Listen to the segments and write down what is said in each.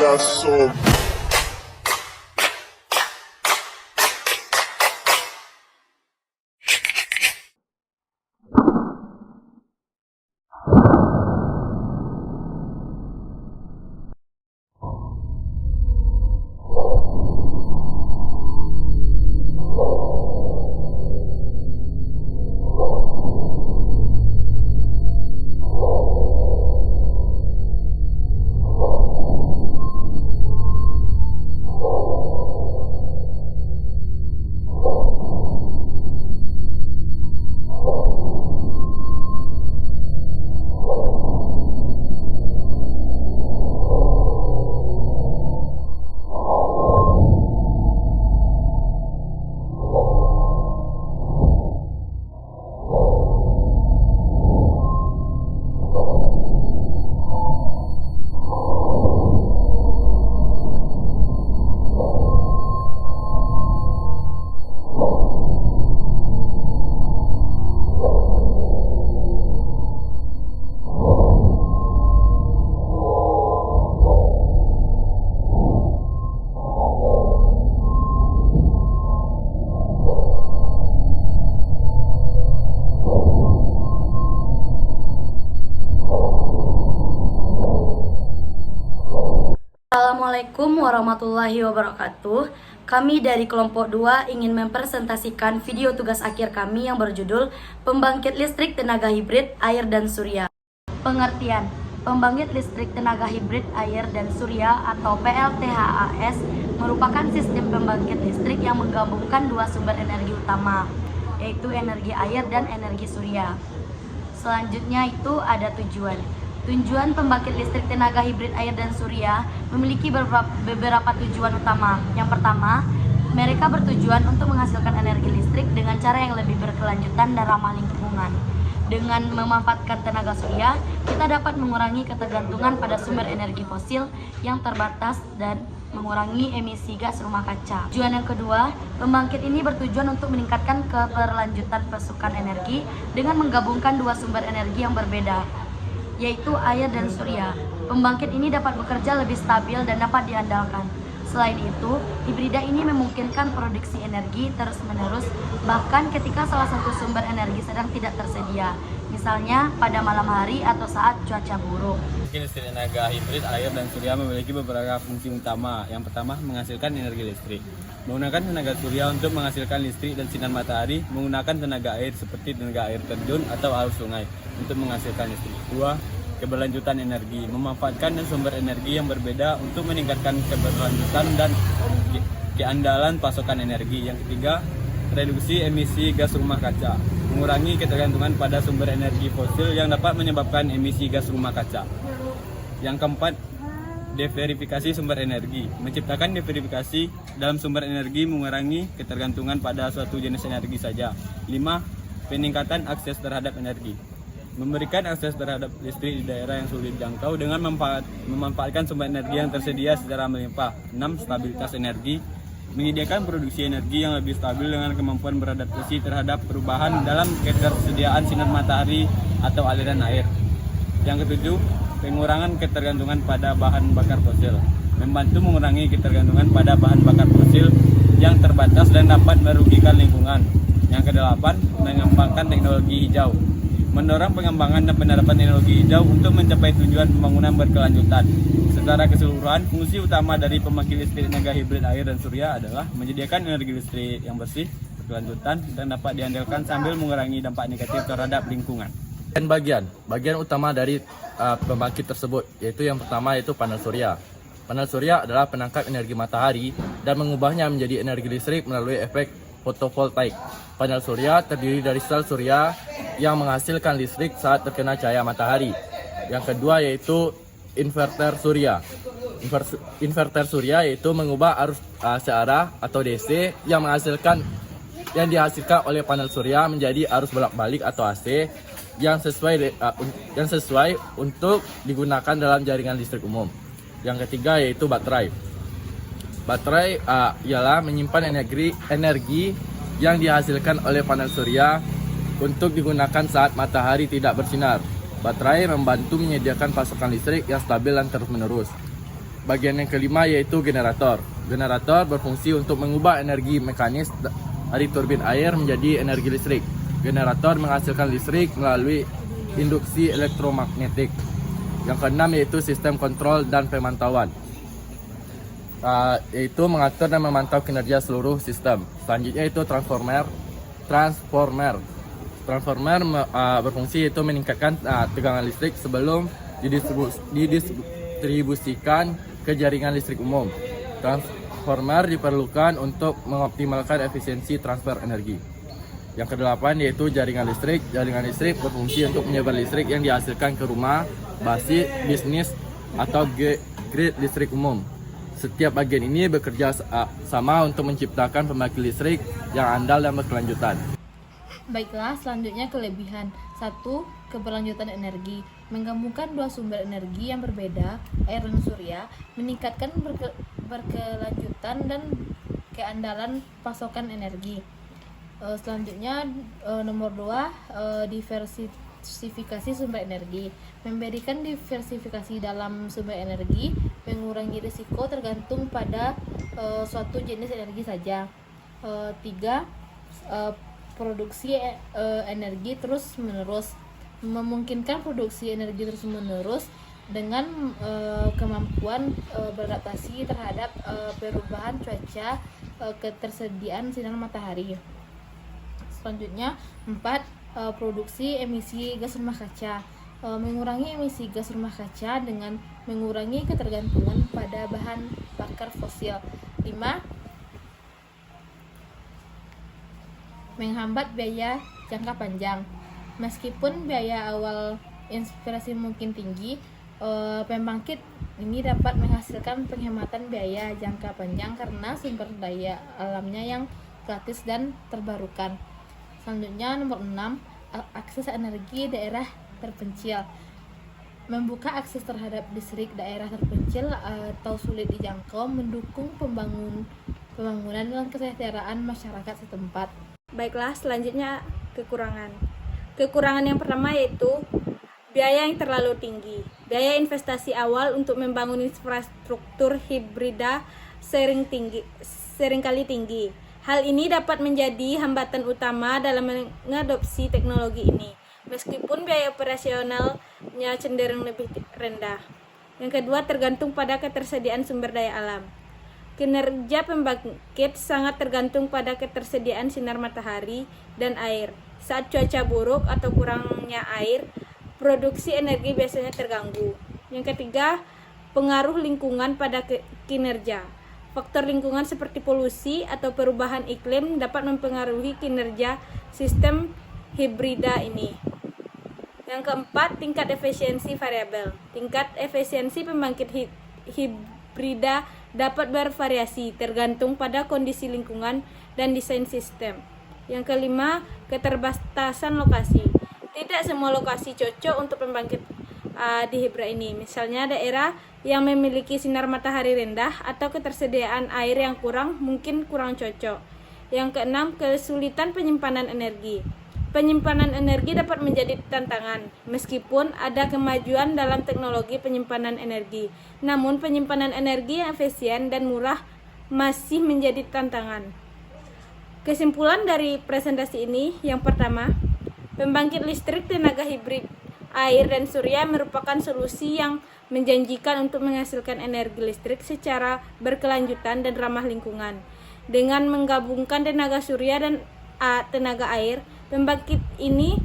got some. Assalamualaikum warahmatullahi wabarakatuh. Kami dari kelompok 2 ingin mempresentasikan video tugas akhir kami yang berjudul Pembangkit Listrik Tenaga Hibrid Air dan Surya. Pengertian: pembangkit listrik tenaga hibrid air dan surya atau PLTHAS merupakan sistem pembangkit listrik yang menggabungkan dua sumber energi utama, yaitu energi air dan energi surya. Selanjutnya itu ada tujuan. Tujuan pembangkit listrik tenaga hibrid air dan surya memiliki beberapa tujuan utama. Yang pertama, mereka bertujuan untuk menghasilkan energi listrik dengan cara yang lebih berkelanjutan dan ramah lingkungan. Dengan memanfaatkan tenaga surya, kita dapat mengurangi ketergantungan pada sumber energi fosil yang terbatas dan mengurangi emisi gas rumah kaca. Tujuan yang kedua, pembangkit ini bertujuan untuk meningkatkan keberlanjutan pasokan energi dengan menggabungkan dua sumber energi yang berbeda, yaitu air dan surya. Pembangkit ini dapat bekerja lebih stabil dan dapat diandalkan. Selain itu, hibrida ini memungkinkan produksi energi terus-menerus bahkan ketika salah satu sumber energi sedang tidak tersedia, misalnya pada malam hari atau saat cuaca buruk. Listrik tenaga hibrid air dan surya memiliki beberapa fungsi utama. Yang pertama, menghasilkan energi listrik. Menggunakan tenaga surya untuk menghasilkan listrik dan sinar matahari, menggunakan tenaga air seperti tenaga air terjun atau arus sungai untuk menghasilkan listrik. Dua, keberlanjutan energi, memanfaatkan sumber energi yang berbeda untuk meningkatkan keberlanjutan dan keandalan pasokan energi. Yang ketiga, reduksi emisi gas rumah kaca, mengurangi ketergantungan pada sumber energi fosil yang dapat menyebabkan emisi gas rumah kaca. Yang keempat, diverifikasi sumber energi, menciptakan diverifikasi dalam sumber energi, mengurangi ketergantungan pada suatu jenis energi saja. 5. Peningkatan akses terhadap energi, memberikan akses terhadap listrik di daerah yang sulit dijangkau dengan memanfaatkan sumber energi yang tersedia secara melimpah. 6. Stabilitas energi, menyediakan produksi energi yang lebih stabil dengan kemampuan beradaptasi terhadap perubahan dalam ketersediaan sinar matahari atau aliran air. Yang ketujuh, pengurangan ketergantungan pada bahan bakar fosil, membantu mengurangi ketergantungan pada bahan bakar fosil yang terbatas dan dapat merugikan lingkungan. Yang kedelapan, mengembangkan teknologi hijau, mendorong pengembangan dan penerapan teknologi hijau untuk mencapai tujuan pembangunan berkelanjutan. Secara keseluruhan, fungsi utama dari pembangkit listrik tenaga hibrid air dan surya adalah menyediakan energi listrik yang bersih, berkelanjutan, dan dapat diandalkan sambil mengurangi dampak negatif terhadap lingkungan. Dan bagian utama dari pembangkit tersebut, yaitu yang pertama yaitu panel surya. Panel surya adalah penangkap energi matahari dan mengubahnya menjadi energi listrik melalui efek fotovoltaik. Panel surya terdiri dari sel surya yang menghasilkan listrik saat terkena cahaya matahari. Yang kedua yaitu inverter surya. Inverter surya yaitu mengubah arus searah atau DC yang dihasilkan oleh panel surya menjadi arus bolak-balik atau AC yang sesuai untuk digunakan dalam jaringan listrik umum. Yang ketiga yaitu baterai. Baterai ialah menyimpan energi yang dihasilkan oleh panel surya untuk digunakan saat matahari tidak bersinar. Baterai membantu menyediakan pasokan listrik yang stabil dan terus-menerus. bagian yang kelima yaitu generator. Generator berfungsi untuk mengubah energi mekanis dari turbin air menjadi energi listrik. Generator menghasilkan listrik melalui induksi elektromagnetik. Yang keenam yaitu sistem kontrol dan pemantauan, yaitu mengatur dan memantau kinerja seluruh sistem. Selanjutnya itu transformer. Transformer berfungsi yaitu meningkatkan tegangan listrik sebelum didistribusikan ke jaringan listrik umum. Transformer diperlukan untuk mengoptimalkan efisiensi transfer energi. Yang kedelapan yaitu jaringan listrik. Jaringan listrik berfungsi untuk menyebar listrik yang dihasilkan ke rumah, basi, bisnis, atau grid listrik umum. Setiap bagian ini bekerja sama untuk menciptakan pembangkit listrik yang andal dan berkelanjutan. Baiklah, selanjutnya kelebihan. 1. Keberlanjutan energi. Menggabungkan dua sumber energi yang berbeda, air dan surya, meningkatkan berkelanjutan dan keandalan pasokan energi. Selanjutnya nomor 2, diversifikasi sumber energi. Memberikan diversifikasi dalam sumber energi, mengurangi risiko tergantung pada suatu jenis energi saja. 3. Produksi energi terus menerus. Memungkinkan produksi energi terus menerus dengan kemampuan beradaptasi terhadap perubahan cuaca, ketersediaan sinar matahari. Selanjutnya 4. Produksi emisi gas rumah kaca. Mengurangi emisi gas rumah kaca dengan mengurangi ketergantungan pada bahan bakar fosil. 5. Menghambat biaya jangka panjang. Meskipun biaya awal inspirasi mungkin tinggi, pembangkit ini dapat menghasilkan penghematan biaya jangka panjang karena sumber daya alamnya yang gratis dan terbarukan. Selanjutnya nomor 6, akses energi daerah terpencil. Membuka akses terhadap listrik daerah terpencil atau sulit dijangkau, mendukung pembangunan dan kesejahteraan masyarakat setempat. Baiklah, selanjutnya kekurangan. Kekurangan yang pertama yaitu biaya yang terlalu tinggi. Biaya investasi awal untuk membangun infrastruktur hibrida seringkali tinggi. Hal ini dapat menjadi hambatan utama dalam mengadopsi teknologi ini, meskipun biaya operasionalnya cenderung lebih rendah. Yang kedua, tergantung pada ketersediaan sumber daya alam. Kinerja pembangkit sangat tergantung pada ketersediaan sinar matahari dan air. Saat cuaca buruk atau kurangnya air, produksi energi biasanya terganggu. Yang ketiga, pengaruh lingkungan pada kinerja. Faktor lingkungan seperti polusi atau perubahan iklim dapat mempengaruhi kinerja sistem hibrida ini. Yang keempat, tingkat efisiensi variabel. Tingkat efisiensi pembangkit hibrida dapat bervariasi tergantung pada kondisi lingkungan dan desain sistem. Yang kelima, keterbatasan lokasi. Tidak semua lokasi cocok untuk pembangkit di hibrid ini. Misalnya daerah yang memiliki sinar matahari rendah atau ketersediaan air yang mungkin kurang cocok. Yang keenam, kesulitan penyimpanan energi. Penyimpanan energi dapat menjadi tantangan, meskipun ada kemajuan dalam teknologi penyimpanan energi. Namun, penyimpanan energi yang efisien dan murah masih menjadi tantangan. Kesimpulan dari presentasi ini, yang pertama, pembangkit listrik tenaga hibrid air dan surya merupakan solusi yang menjanjikan untuk menghasilkan energi listrik secara berkelanjutan dan ramah lingkungan. Dengan menggabungkan tenaga surya dan tenaga air, pembangkit ini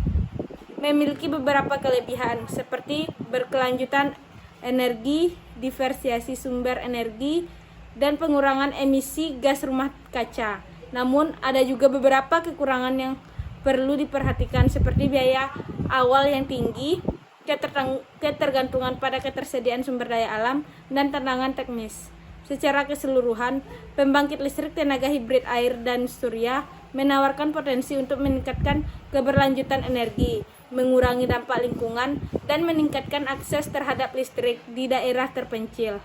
memiliki beberapa kelebihan seperti berkelanjutan energi, diversifikasi sumber energi, dan pengurangan emisi gas rumah kaca. Namun ada juga beberapa kekurangan yang perlu diperhatikan seperti biaya awal yang tinggi, ketergantungan pada ketersediaan sumber daya alam, dan tantangan teknis. Secara keseluruhan, pembangkit listrik tenaga hibrid air dan surya menawarkan potensi untuk meningkatkan keberlanjutan energi, mengurangi dampak lingkungan, dan meningkatkan akses terhadap listrik di daerah terpencil.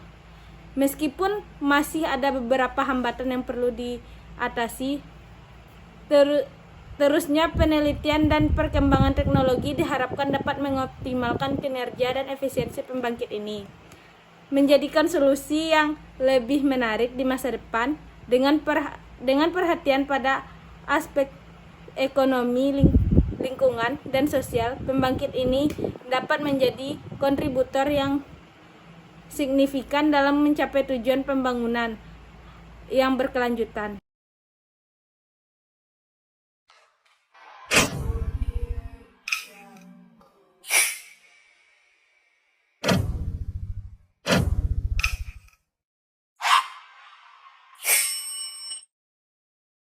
Meskipun masih ada beberapa hambatan yang perlu diatasi, terusnya penelitian dan perkembangan teknologi diharapkan dapat mengoptimalkan kinerja dan efisiensi pembangkit ini. menjadikan solusi yang lebih menarik di masa depan dengan perhatian pada aspek ekonomi, lingkungan, dan sosial. Pembangkit ini dapat menjadi kontributor yang signifikan dalam mencapai tujuan pembangunan yang berkelanjutan.